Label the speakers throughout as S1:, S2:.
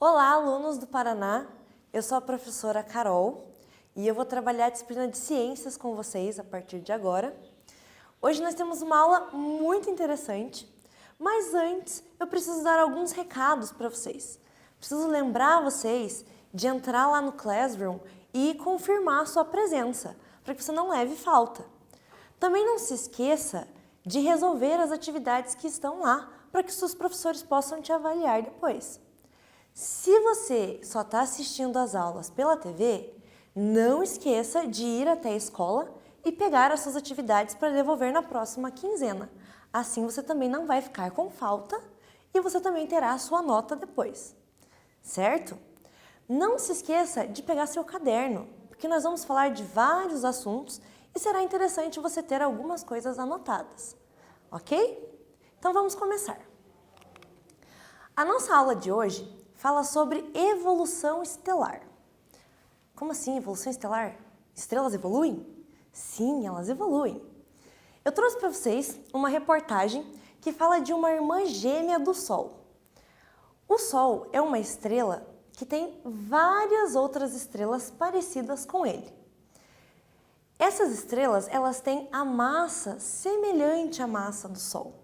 S1: Olá, alunos do Paraná! Eu sou a professora Carol e eu vou trabalhar a disciplina de Ciências com vocês a partir de agora. Hoje nós temos uma aula muito interessante, mas antes eu preciso dar alguns recados para vocês. Preciso lembrar vocês de entrar lá no Classroom e confirmar a sua presença, para que você não leve falta. Também não se esqueça de resolver as atividades que estão lá, para que seus professores possam te avaliar depois. Se você só está assistindo às aulas pela TV, não esqueça de ir até a escola e pegar as suas atividades para devolver na próxima quinzena. Assim você também não vai ficar com falta e você também terá a sua nota depois. Certo? Não se esqueça de pegar seu caderno, porque nós vamos falar de vários assuntos e será interessante você ter algumas coisas anotadas. Ok? Então vamos começar. A nossa aula de hoje fala sobre evolução estelar. Como assim, evolução estelar? Estrelas evoluem? Sim, elas evoluem. Eu trouxe para vocês uma reportagem que fala de uma irmã gêmea do Sol. O Sol é uma estrela que tem várias outras estrelas parecidas com ele. Essas estrelas, elas têm a massa semelhante à massa do Sol.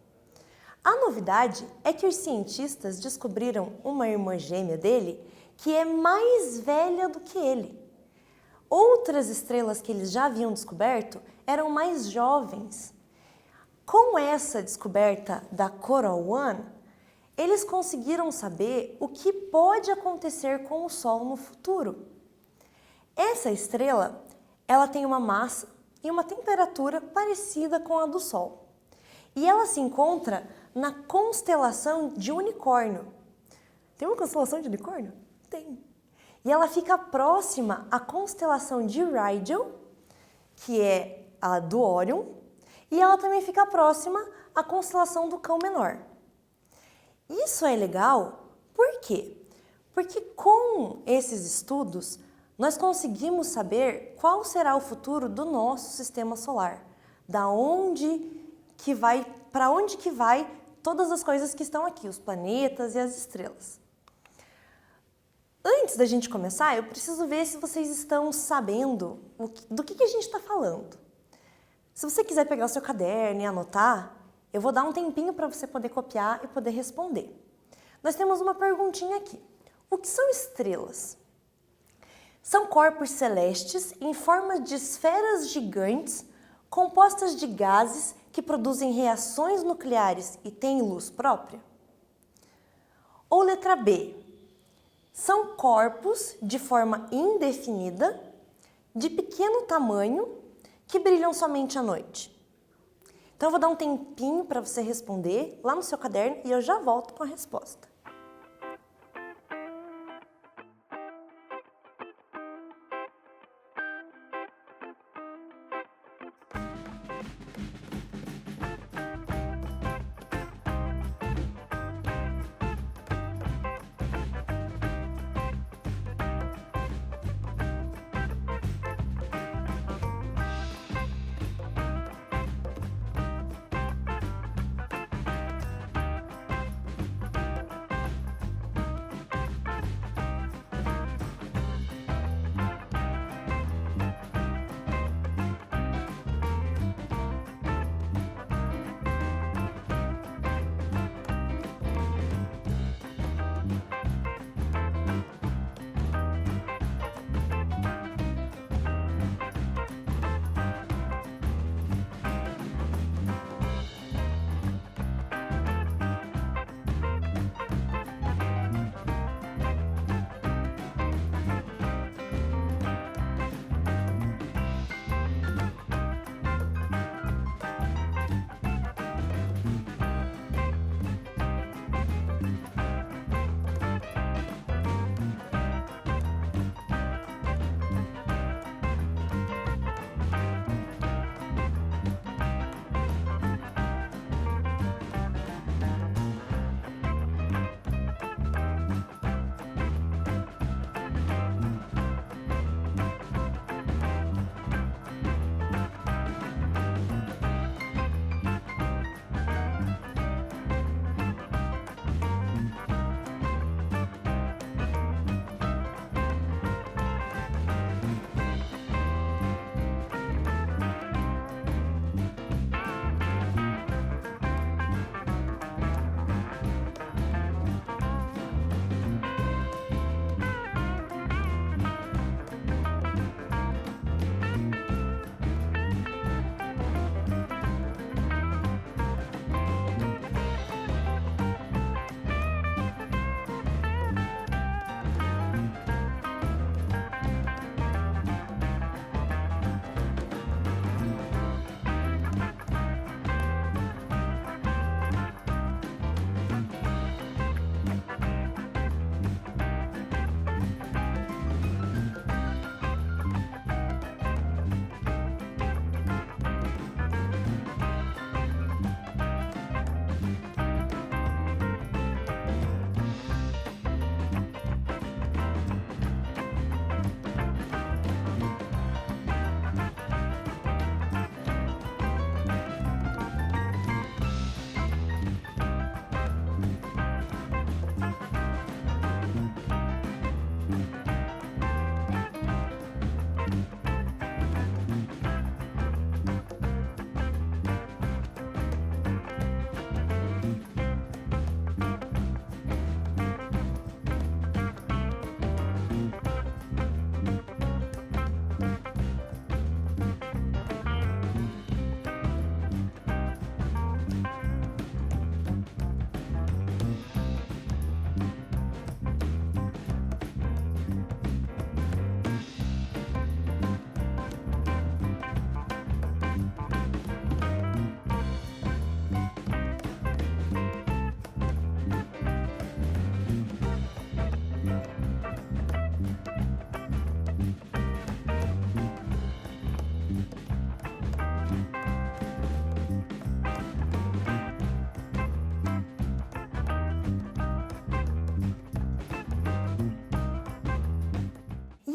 S1: A novidade é que os cientistas descobriram uma irmã gêmea dele que é mais velha do que ele. Outras estrelas que eles já haviam descoberto eram mais jovens. Com essa descoberta da Coral One, eles conseguiram saber o que pode acontecer com o Sol no futuro. Essa estrela, ela tem uma massa e uma temperatura parecida com a do Sol. E ela se encontra na constelação de Unicórnio. Tem uma constelação de Unicórnio? Tem. E ela fica próxima à constelação de Rigel, que é a do Órion, e ela também fica próxima à constelação do Cão Menor. Isso é legal, por quê? Porque com esses estudos, nós conseguimos saber qual será o futuro do nosso sistema solar, para onde que vai todas as coisas que estão aqui, os planetas e as estrelas. Antes da gente começar, eu preciso ver se vocês estão sabendo do que a gente está falando. Se você quiser pegar o seu caderno e anotar, eu vou dar um tempinho para você poder copiar e poder responder. Nós temos uma perguntinha aqui. O que são estrelas? São corpos celestes em forma de esferas gigantes compostas de gases que produzem reações nucleares e têm luz própria? Ou letra B, são corpos de forma indefinida, de pequeno tamanho, que brilham somente à noite? Então eu vou dar um tempinho para você responder lá no seu caderno e eu já volto com a resposta.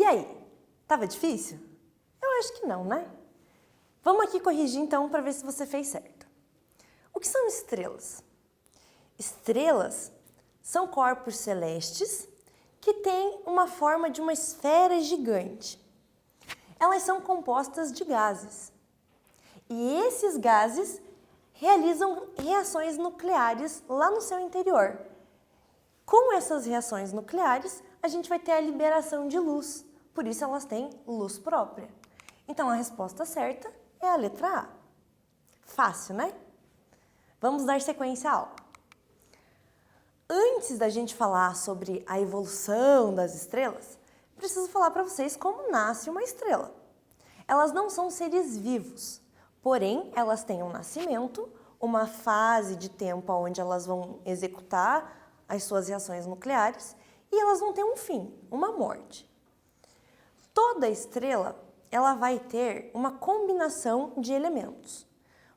S1: aí, tava difícil? Eu acho que não, né? Vamos aqui corrigir então para ver se você fez certo. O que são estrelas? Estrelas são corpos celestes que têm uma forma de uma esfera gigante. Elas são compostas de gases. E esses gases realizam reações nucleares lá no seu interior. Com essas reações nucleares, a gente vai ter a liberação de luz. Por isso elas têm luz própria. Então a resposta certa é a letra A. Fácil, né? Vamos dar sequência à aula. Antes da gente falar sobre a evolução das estrelas, preciso falar para vocês como nasce uma estrela. Elas não são seres vivos, porém elas têm um nascimento, uma fase de tempo onde elas vão executar as suas reações nucleares e elas vão ter um fim, uma morte. Toda estrela ela vai ter uma combinação de elementos.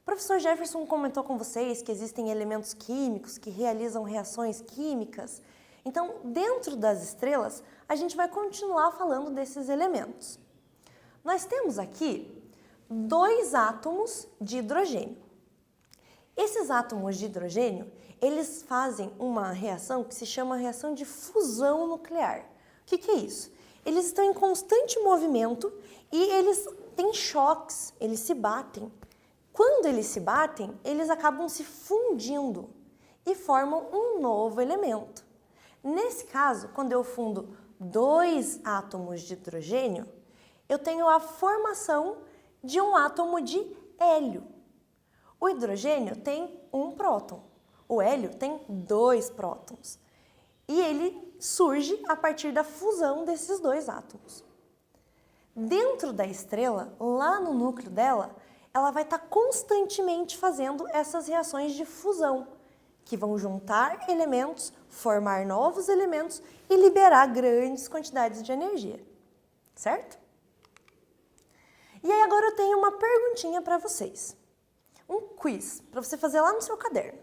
S1: O professor Jefferson comentou com vocês que existem elementos químicos que realizam reações químicas. Então, dentro das estrelas, a gente vai continuar falando desses elementos. Nós temos aqui 2 átomos de hidrogênio. Esses átomos de hidrogênio, eles fazem uma reação que se chama reação de fusão nuclear. O que é isso? Eles estão em constante movimento e eles têm choques, eles se batem. Quando eles se batem, eles acabam se fundindo e formam um novo elemento. Nesse caso, quando eu fundo 2 átomos de hidrogênio, eu tenho a formação de um átomo de hélio. O hidrogênio tem 1 próton, o hélio tem 2 prótons. E ele surge a partir da fusão desses 2 átomos. Dentro da estrela, lá no núcleo dela, ela vai estar constantemente fazendo essas reações de fusão, que vão juntar elementos, formar novos elementos e liberar grandes quantidades de energia, certo? E aí agora eu tenho uma perguntinha para vocês. Um quiz para você fazer lá no seu caderno.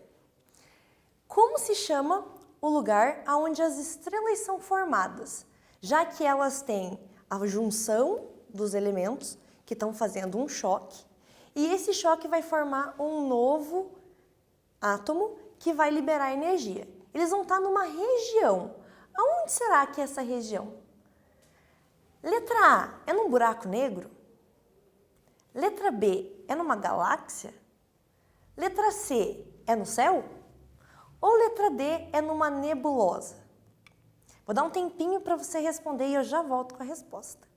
S1: Como se chama o lugar onde as estrelas são formadas, já que elas têm a junção dos elementos que estão fazendo um choque, e esse choque vai formar um novo átomo que vai liberar energia. Eles vão estar numa região. Aonde será que é essa região? Letra A é num buraco negro? Letra B é numa galáxia? Letra C é no céu? Ou letra D é numa nebulosa? Vou dar um tempinho para você responder e eu já volto com a resposta.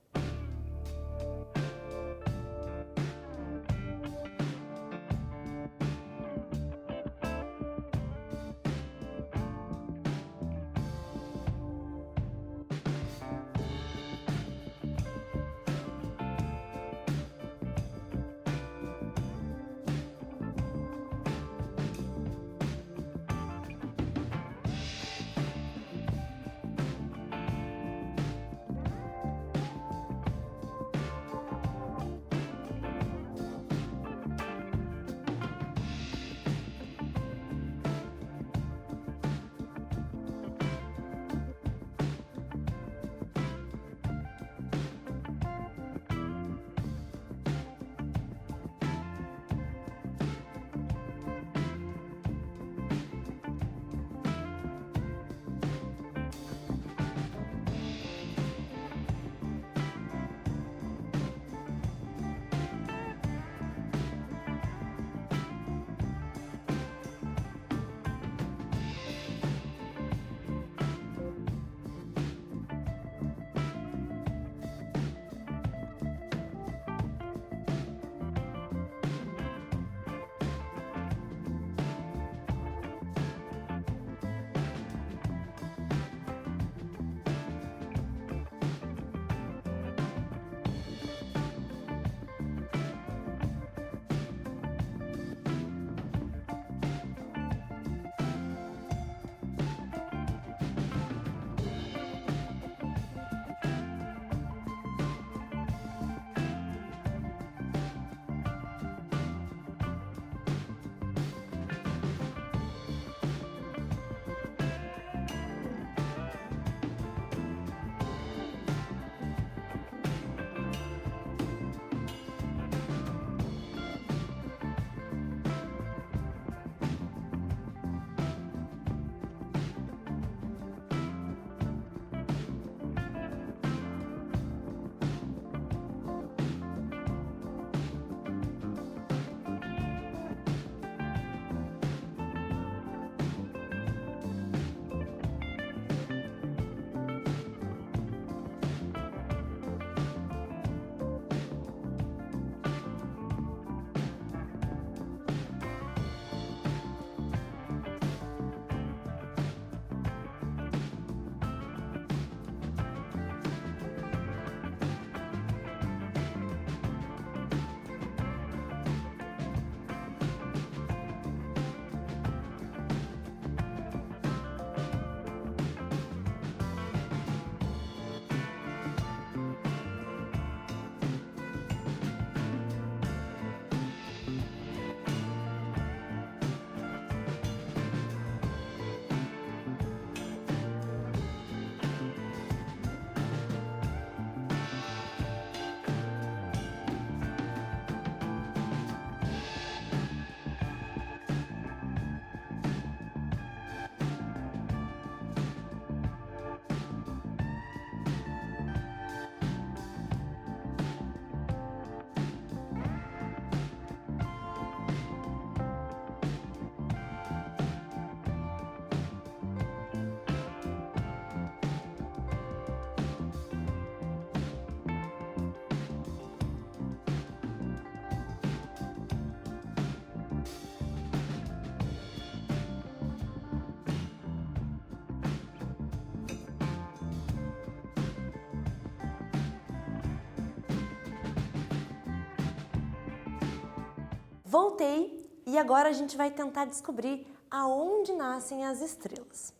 S1: Voltei e agora a gente vai tentar descobrir aonde nascem as estrelas.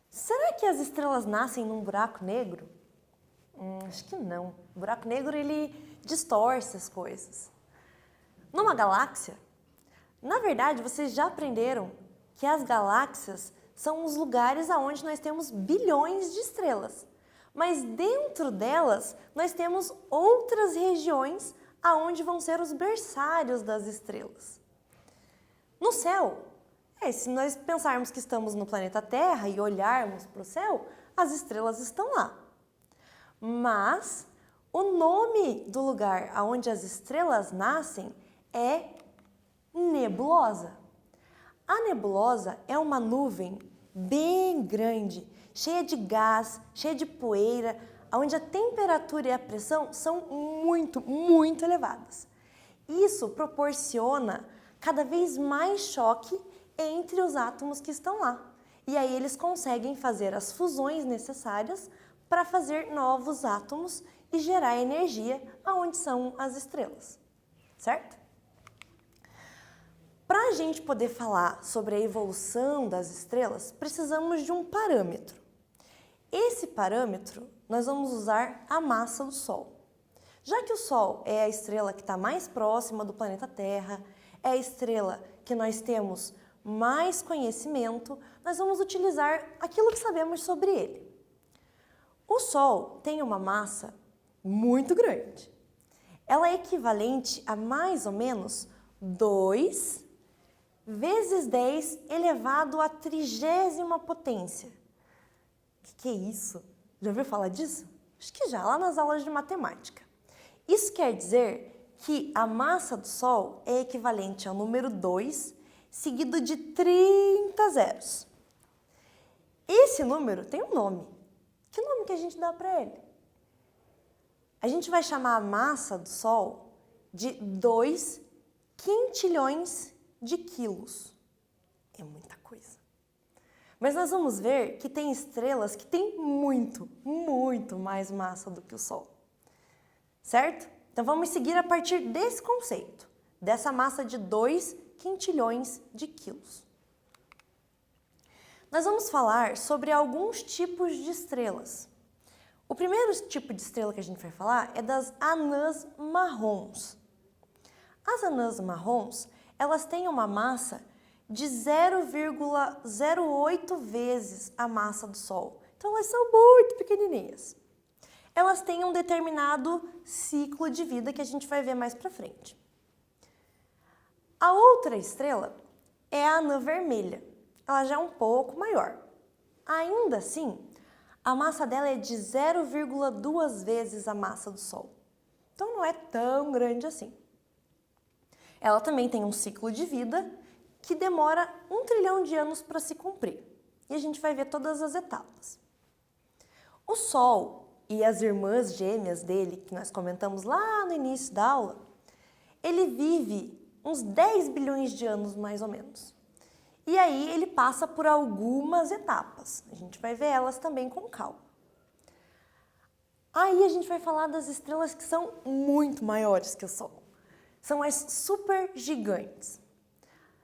S1: Será que as estrelas nascem num buraco negro? Acho que não. O buraco negro, ele distorce as coisas. Numa galáxia? Na verdade, vocês já aprenderam que as galáxias são os lugares onde nós temos bilhões de estrelas. Mas dentro delas, nós temos outras regiões aonde vão ser os berçários das estrelas. No céu, se nós pensarmos que estamos no planeta Terra e olharmos para o céu, as estrelas estão lá. Mas o nome do lugar onde as estrelas nascem é nebulosa. A nebulosa é uma nuvem bem grande, cheia de gás, cheia de poeira, onde a temperatura e a pressão são muito elevadas. Isso proporciona cada vez mais choque entre os átomos que estão lá. E aí eles conseguem fazer as fusões necessárias para fazer novos átomos e gerar energia aonde são as estrelas, certo? Para a gente poder falar sobre a evolução das estrelas, precisamos de um parâmetro. Esse parâmetro, nós vamos usar a massa do Sol. Já que o Sol é a estrela que está mais próxima do planeta Terra, é a estrela que nós temos mais conhecimento, nós vamos utilizar aquilo que sabemos sobre ele. O Sol tem uma massa muito grande. Ela é equivalente a mais ou menos 2 vezes 10 elevado à 30ª potência. O que é isso? Já ouviu falar disso? Acho que já, lá nas aulas de matemática. Isso quer dizer que a massa do Sol é equivalente ao número 2, seguido de 30 zeros. Esse número tem um nome. Que nome que a gente dá para ele? A gente vai chamar a massa do Sol de 2 quintilhões de quilos. É muita coisa. Mas nós vamos ver que tem estrelas que têm muito mais massa do que o Sol. Certo? Então vamos seguir a partir desse conceito, dessa massa de 2 quintilhões de quilos. Nós vamos falar sobre alguns tipos de estrelas. O primeiro tipo de estrela que a gente vai falar é das anãs marrons. As anãs marrons, elas têm uma massa de 0,08 vezes a massa do Sol. Então elas são muito pequenininhas. Elas têm um determinado ciclo de vida que a gente vai ver mais para frente. A outra estrela é a anã vermelha. Ela já é um pouco maior. Ainda assim, a massa dela é de 0,2 vezes a massa do Sol. Então não é tão grande assim. Ela também tem um ciclo de vida que demora 1 trilhão de anos para se cumprir. E a gente vai ver todas as etapas. O Sol e as irmãs gêmeas dele, que nós comentamos lá no início da aula, ele vive uns 10 bilhões de anos mais ou menos. E aí ele passa por algumas etapas. A gente vai ver elas também com calma. Aí a gente vai falar das estrelas que são muito maiores que o Sol. São as supergigantes.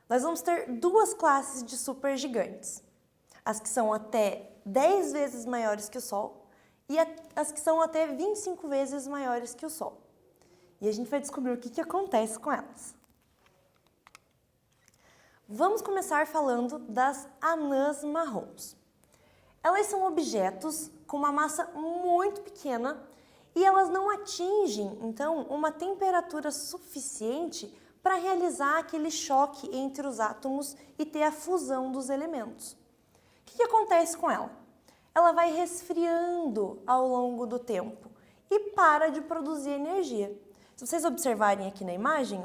S1: Nós vamos ter 2 classes de supergigantes. As que são até 10 vezes maiores que o Sol e as que são até 25 vezes maiores que o Sol. E a gente vai descobrir o que acontece com elas. Vamos começar falando das anãs marrons. Elas são objetos com uma massa muito pequena e elas não atingem, então, uma temperatura suficiente para realizar aquele choque entre os átomos e ter a fusão dos elementos. O que acontece com ela? Ela vai resfriando ao longo do tempo e para de produzir energia. Se vocês observarem aqui na imagem,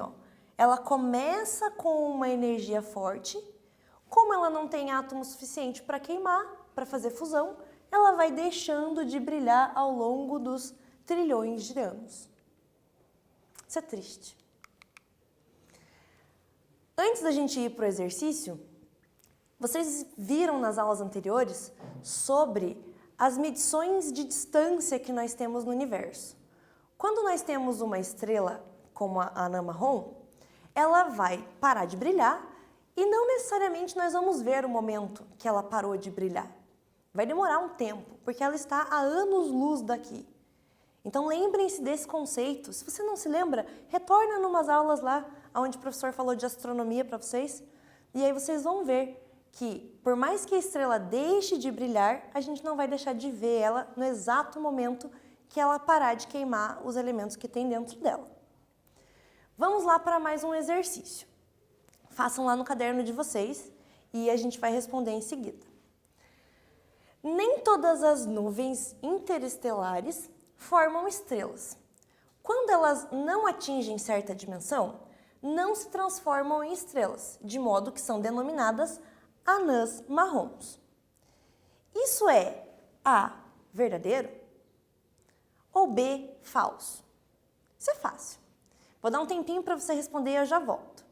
S1: ela começa com uma energia forte. Como ela não tem átomo suficiente para queimar, para fazer fusão, ela vai deixando de brilhar ao longo dos trilhões de anos. Isso é triste. Antes da gente ir para o exercício, vocês viram nas aulas anteriores sobre as medições de distância que nós temos no universo. Quando nós temos uma estrela como a anã marrom, ela vai parar de brilhar e não necessariamente nós vamos ver o momento que ela parou de brilhar. Vai demorar um tempo, porque ela está a anos-luz daqui. Então lembrem-se desse conceito. Se você não se lembra, retorna numas aulas lá, onde o professor falou de astronomia para vocês, e aí vocês vão ver que, por mais que a estrela deixe de brilhar, a gente não vai deixar de ver ela no exato momento que ela parar de queimar os elementos que tem dentro dela. Vamos lá para mais um exercício. Façam lá no caderno de vocês e a gente vai responder em seguida. Nem todas as nuvens interestelares formam estrelas. Quando elas não atingem certa dimensão, não se transformam em estrelas, de modo que são denominadas anãs marrons. Isso é A, verdadeiro, ou B, falso? Isso é fácil. Vou dar um tempinho para você responder e eu já volto.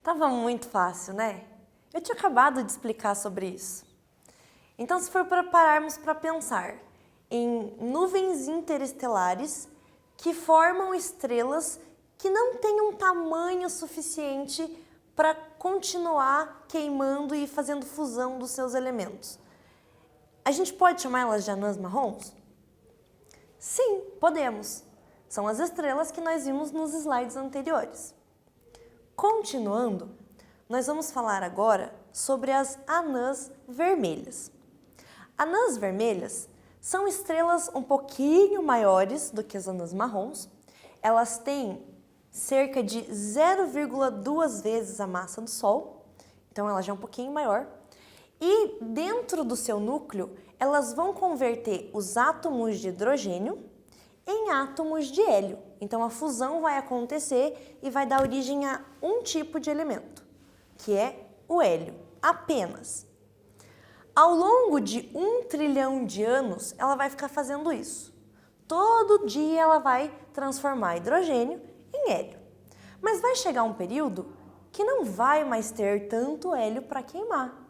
S1: Tava muito fácil, né? Eu tinha acabado de explicar sobre isso. Então, se for para pararmos para pensar em nuvens interestelares que formam estrelas que não têm um tamanho suficiente para continuar queimando e fazendo fusão dos seus elementos, a gente pode chamar elas de anãs marrons? Sim, podemos. São as estrelas que nós vimos nos slides anteriores. Continuando, nós vamos falar agora sobre as anãs vermelhas. Anãs vermelhas são estrelas um pouquinho maiores do que as anãs marrons. Elas têm cerca de 0,2 vezes a massa do Sol, então ela já é um pouquinho maior. E dentro do seu núcleo, elas vão converter os átomos de hidrogênio em átomos de hélio. Então a fusão vai acontecer e vai dar origem a um tipo de elemento, que é o hélio, apenas. Ao longo de 1 trilhão de anos, ela vai ficar fazendo isso. Todo dia ela vai transformar hidrogênio em hélio. Mas vai chegar um período que não vai mais ter tanto hélio para queimar.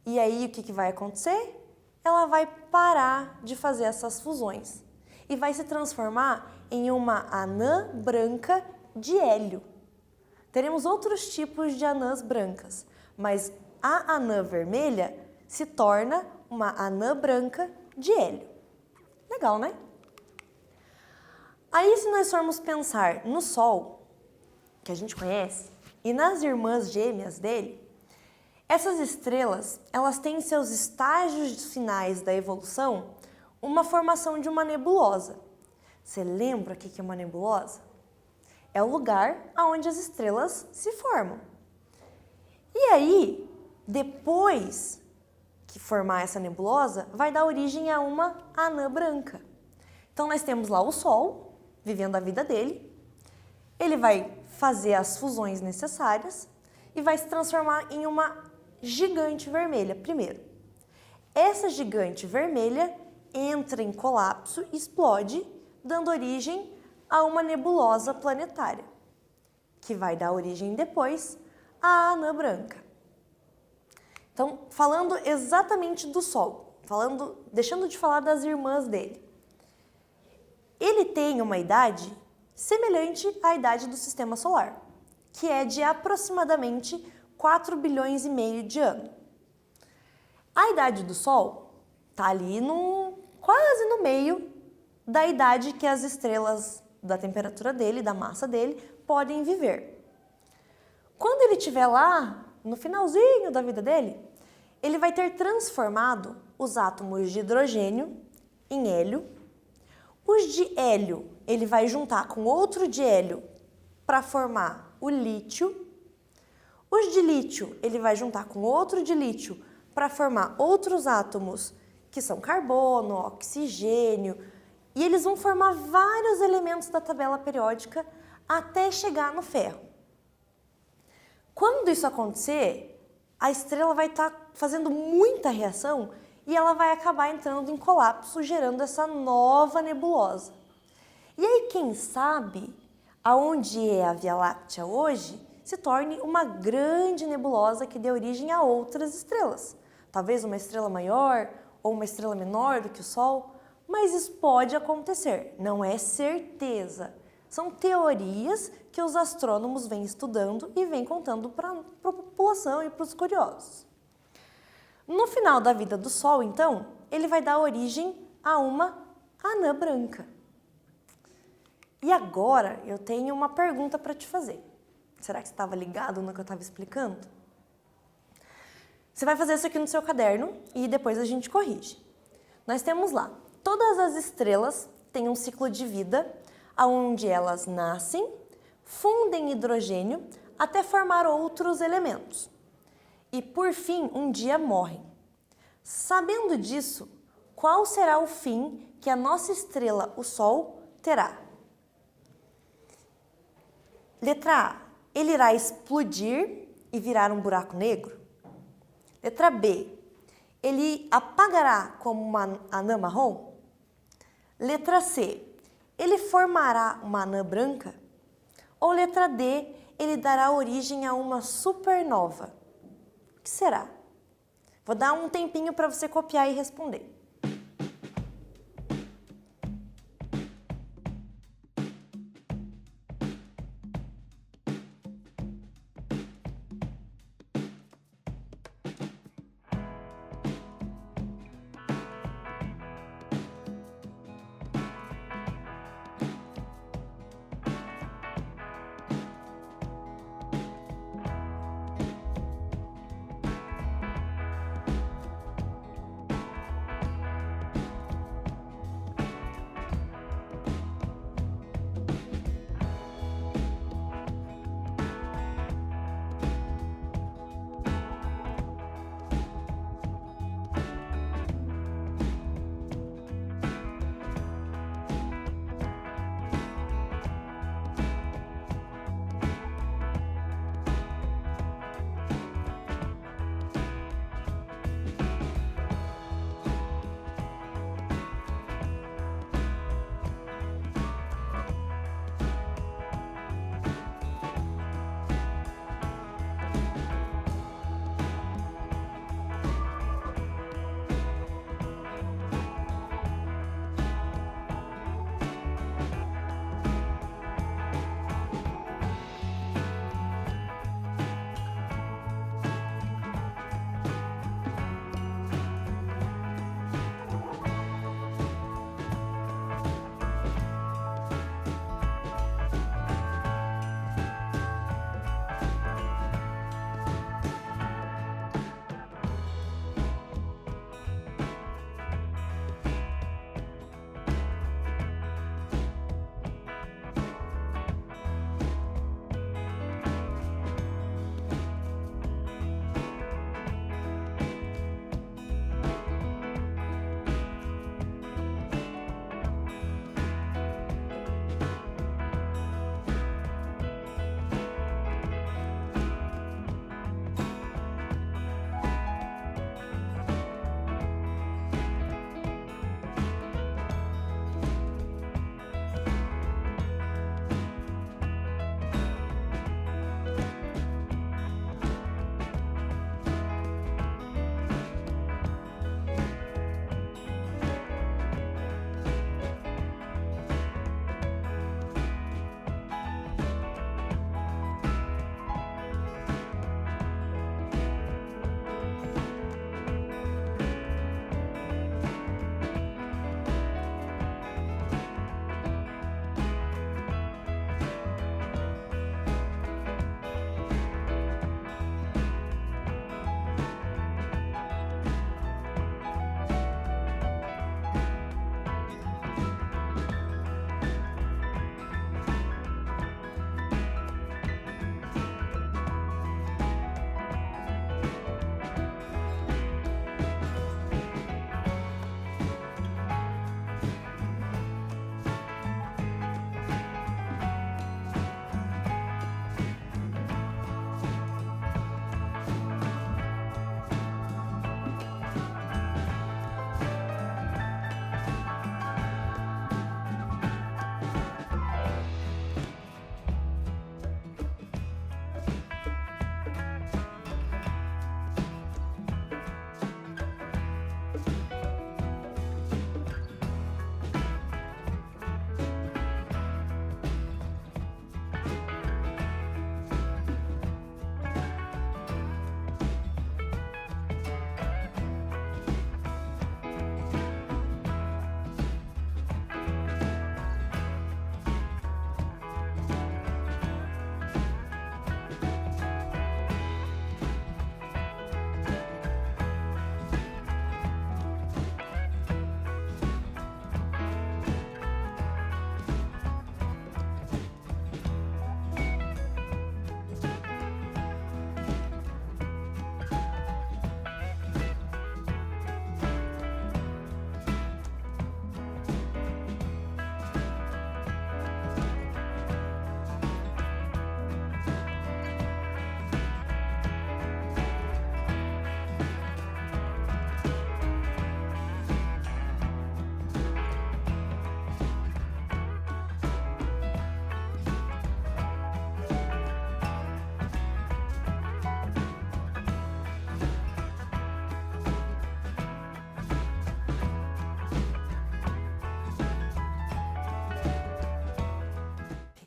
S1: E aí o que vai acontecer? Ela vai parar de fazer essas fusões e vai se transformar em uma anã branca de hélio. Teremos outros tipos de anãs brancas, mas a anã vermelha se torna uma anã branca de hélio. Legal, né? Aí, se nós formos pensar no Sol, que a gente conhece, e nas irmãs gêmeas dele, essas estrelas, elas têm em seus estágios finais da evolução uma formação de uma nebulosa. Você lembra o que é uma nebulosa? É o lugar onde as estrelas se formam. E aí, depois que formar essa nebulosa, vai dar origem a uma anã branca. Então, nós temos lá o Sol, vivendo a vida dele. Ele vai fazer as fusões necessárias e vai se transformar em uma gigante vermelha primeiro. Essa gigante vermelha entra em colapso e explode, dando origem a uma nebulosa planetária, que vai dar origem depois à anã branca. Então, falando exatamente do Sol, deixando de falar das irmãs dele, ele tem uma idade semelhante à idade do Sistema Solar, que é de aproximadamente 4 bilhões e meio de anos. A idade do Sol está ali quase no meio da idade que as estrelas da temperatura dele, da massa dele, podem viver. Quando ele estiver lá, no finalzinho da vida dele, ele vai ter transformado os átomos de hidrogênio em hélio. Os de hélio, ele vai juntar com outro de hélio para formar o lítio. Os de lítio, ele vai juntar com outro de lítio para formar outros átomos, que são carbono, oxigênio, e eles vão formar vários elementos da tabela periódica até chegar no ferro. Quando isso acontecer, a estrela vai estar fazendo muita reação e ela vai acabar entrando em colapso, gerando essa nova nebulosa. E aí, quem sabe, aonde é a Via Láctea hoje, se torne uma grande nebulosa que dê origem a outras estrelas. Talvez uma estrela maior ou uma estrela menor do que o Sol, mas isso pode acontecer, não é certeza. São teorias que os astrônomos vêm estudando e vêm contando para a população e para os curiosos. No final da vida do Sol, então, ele vai dar origem a uma anã branca. E agora eu tenho uma pergunta para te fazer. Será que você estava ligado no que eu estava explicando? Você vai fazer isso aqui no seu caderno e depois a gente corrige. Nós temos lá, todas as estrelas têm um ciclo de vida onde elas nascem, fundem hidrogênio até formar outros elementos. E, por fim, um dia morrem. Sabendo disso, qual será o fim que a nossa estrela, o Sol, terá? Letra A, ele irá explodir e virar um buraco negro? Letra B, ele apagará como uma anã marrom? Letra C, ele formará uma anã branca? Ou letra D, ele dará origem a uma supernova? O que será? Vou dar um tempinho para você copiar e responder.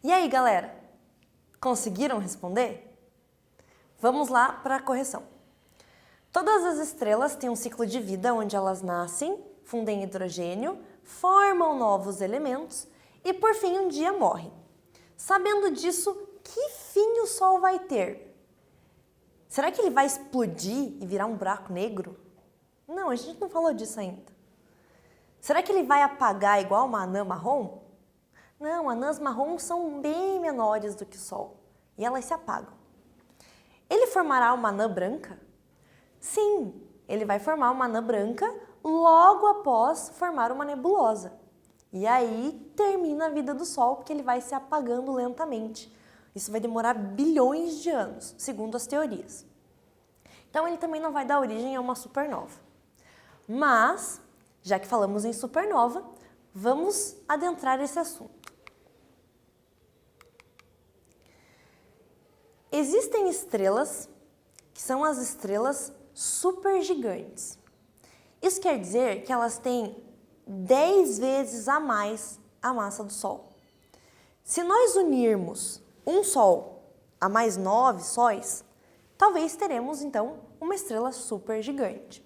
S1: E aí, galera? Conseguiram responder? Vamos lá para a correção. Todas as estrelas têm um ciclo de vida onde elas nascem, fundem hidrogênio, formam novos elementos e, por fim, um dia morrem. Sabendo disso, que fim o Sol vai ter? Será que ele vai explodir e virar um buraco negro? Não, a gente não falou disso ainda. Será que ele vai apagar igual uma anã marrom? Não, anãs marrons são bem menores do que o Sol e elas se apagam. Ele formará uma anã branca? Sim, ele vai formar uma anã branca logo após formar uma nebulosa. E aí termina a vida do Sol, porque ele vai se apagando lentamente. Isso vai demorar bilhões de anos, segundo as teorias. Então ele também não vai dar origem a uma supernova. Mas, já que falamos em supernova, vamos adentrar esse assunto. Existem estrelas que são as estrelas supergigantes. Isso quer dizer que elas têm 10 vezes a mais a massa do Sol. Se nós unirmos um Sol a mais 9 sóis, talvez teremos então uma estrela supergigante.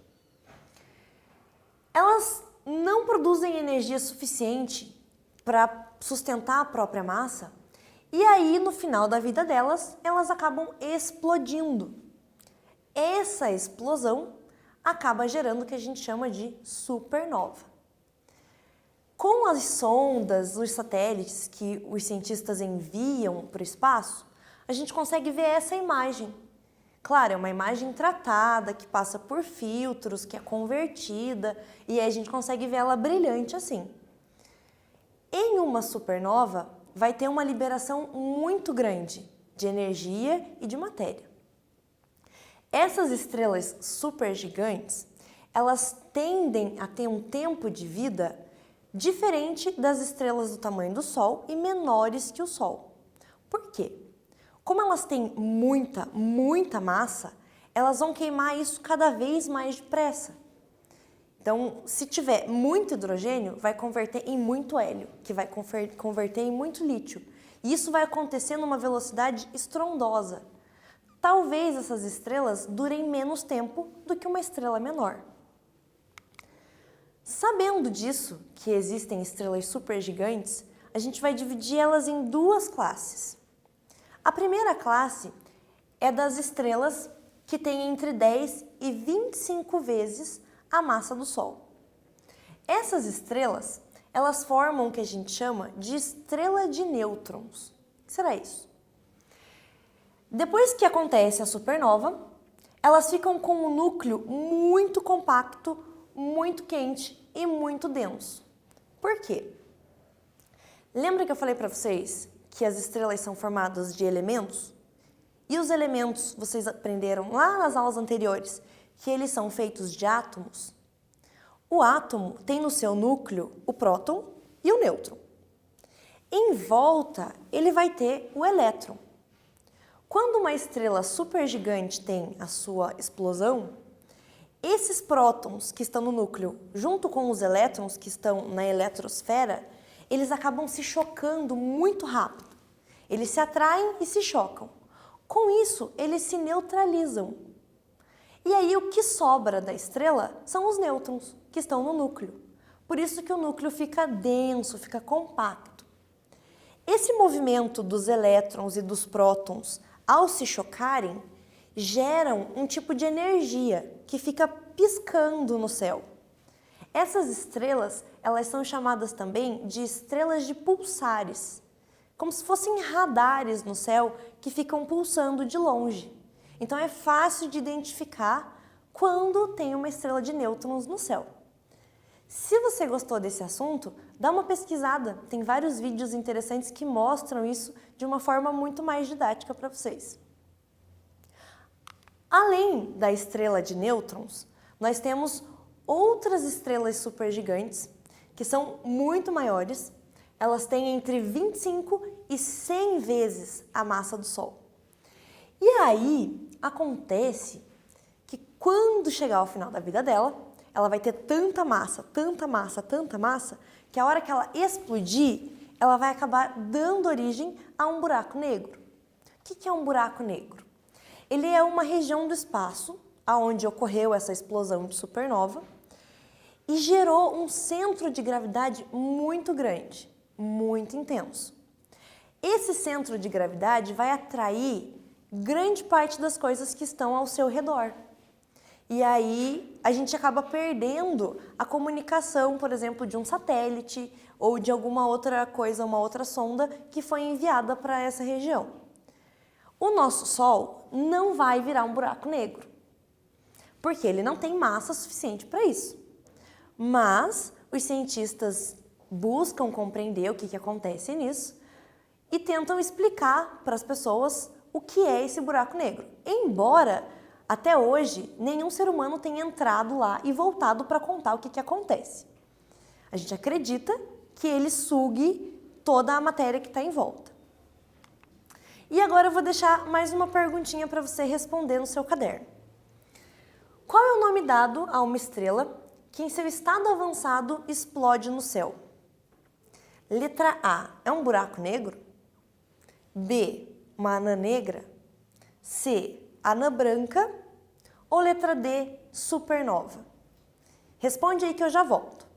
S1: Elas não produzem energia suficiente para sustentar a própria massa e aí no final da vida delas, elas acabam explodindo. Essa explosão acaba gerando o que a gente chama de supernova. Com as sondas, os satélites que os cientistas enviam para o espaço, a gente consegue ver essa imagem. Claro, é uma imagem tratada, que passa por filtros, que é convertida, e aí a gente consegue ver ela brilhante assim. Em uma supernova, vai ter uma liberação muito grande de energia e de matéria. Essas estrelas supergigantes, elas tendem a ter um tempo de vida diferente das estrelas do tamanho do Sol e menores que o Sol. Por quê? Como elas têm muita massa, elas vão queimar isso cada vez mais depressa. Então, se tiver muito hidrogênio, vai converter em muito hélio, que vai converter em muito lítio. E isso vai acontecer numa velocidade estrondosa. Talvez essas estrelas durem menos tempo do que uma estrela menor. Sabendo disso, que existem estrelas supergigantes, a gente vai dividir elas em duas classes. A primeira classe é das estrelas que têm entre 10 e 25 vezes a massa do Sol. Essas estrelas, elas formam o que a gente chama de estrela de nêutrons. O que será isso? Depois que acontece a supernova, elas ficam com um núcleo muito compacto, muito quente e muito denso. Por quê? Lembra que eu falei para vocês que as estrelas são formadas de elementos? E os elementos, vocês aprenderam lá nas aulas anteriores, que eles são feitos de átomos? O átomo tem no seu núcleo o próton e o nêutron. Em volta, ele vai ter o elétron. Quando uma estrela supergigante tem a sua explosão, esses prótons que estão no núcleo, junto com os elétrons que estão na eletrosfera, eles acabam se chocando muito rápido. Eles se atraem e se chocam. Com isso, eles se neutralizam. E aí o que sobra da estrela são os nêutrons, que estão no núcleo. Por isso que o núcleo fica denso, fica compacto. Esse movimento dos elétrons e dos prótons, ao se chocarem, geram um tipo de energia que fica piscando no céu. Essas estrelas, elas são chamadas também de estrelas de pulsares, como se fossem radares no céu que ficam pulsando de longe. Então é fácil de identificar quando tem uma estrela de nêutrons no céu. Se você gostou desse assunto, dá uma pesquisada. Tem vários vídeos interessantes que mostram isso de uma forma muito mais didática para vocês. Além da estrela de nêutrons, nós temos outras estrelas supergigantes que são muito maiores. Elas têm entre 25 e 100 vezes a massa do Sol. E aí acontece que quando chegar ao final da vida dela, ela vai ter tanta massa, que a hora que ela explodir, ela vai acabar dando origem a um buraco negro. O que é um buraco negro? Ele é uma região do espaço onde ocorreu essa explosão de supernova e gerou um centro de gravidade muito grande, muito intenso. Esse centro de gravidade vai atrair grande parte das coisas que estão ao seu redor. E aí a gente acaba perdendo a comunicação, por exemplo, de um satélite ou de alguma outra coisa, uma outra sonda que foi enviada para essa região. O nosso Sol não vai virar um buraco negro, porque ele não tem massa suficiente para isso. Mas os cientistas buscam compreender o que acontece nisso e tentam explicar para as pessoas o que é esse buraco negro. Embora, até hoje, nenhum ser humano tenha entrado lá e voltado para contar o que acontece. A gente acredita que ele sugue toda a matéria que está em volta. E agora eu vou deixar mais uma perguntinha para você responder no seu caderno. Qual é o nome dado a uma estrela que em seu estado avançado explode no céu? Letra A, é um buraco negro? B, uma anã negra? C, anã branca? Ou letra D, supernova? Responde aí que eu já volto.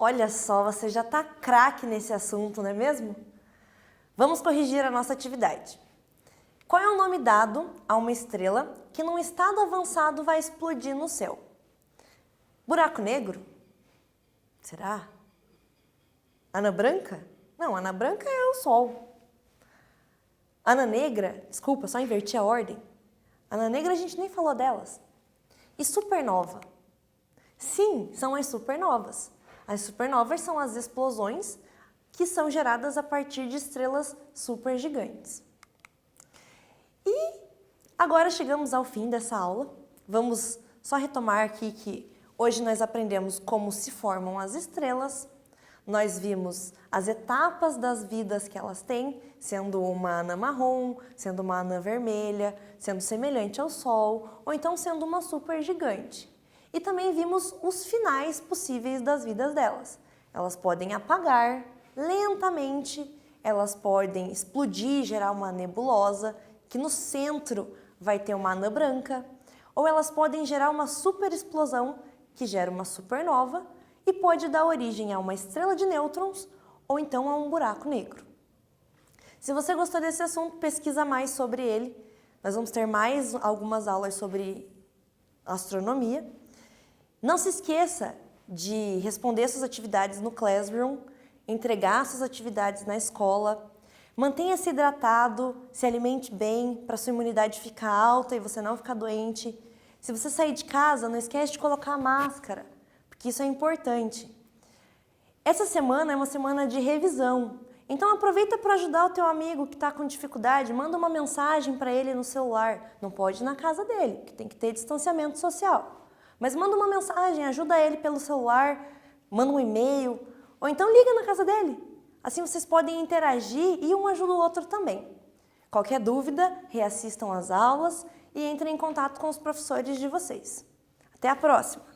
S1: Olha só, você já está craque nesse assunto, não é mesmo? Vamos corrigir a nossa atividade. Qual é o nome dado a uma estrela que num estado avançado vai explodir no céu? Buraco negro? Será? Ana branca? Não, Ana branca é o Sol. Ana negra? Desculpa, só inverti a ordem. Ana negra a gente nem falou delas. E supernova? Sim, são as supernovas. As supernovas são as explosões que são geradas a partir de estrelas supergigantes. E agora chegamos ao fim dessa aula. Vamos só retomar aqui que hoje nós aprendemos como se formam as estrelas. Nós vimos as etapas das vidas que elas têm, sendo uma anã marrom, sendo uma anã vermelha, sendo semelhante ao Sol, ou então sendo uma supergigante. E também vimos os finais possíveis das vidas delas. Elas podem apagar lentamente, elas podem explodir, gerar uma nebulosa, que no centro vai ter uma anã branca, ou elas podem gerar uma superexplosão, que gera uma supernova, e pode dar origem a uma estrela de nêutrons, ou então a um buraco negro. Se você gostou desse assunto, pesquisa mais sobre ele. Nós vamos ter mais algumas aulas sobre astronomia. Não se esqueça de responder suas atividades no Classroom, entregar suas atividades na escola, mantenha-se hidratado, se alimente bem para sua imunidade ficar alta e você não ficar doente. Se você sair de casa, não esquece de colocar a máscara, porque isso é importante. Essa semana é uma semana de revisão, então aproveita para ajudar o teu amigo que está com dificuldade, manda uma mensagem para ele no celular. Não pode ir na casa dele, que tem que ter distanciamento social. Mas manda uma mensagem, ajuda ele pelo celular, manda um e-mail, ou então liga na casa dele. Assim vocês podem interagir e um ajuda o outro também. Qualquer dúvida, reassistam às aulas e entrem em contato com os professores de vocês. Até a próxima!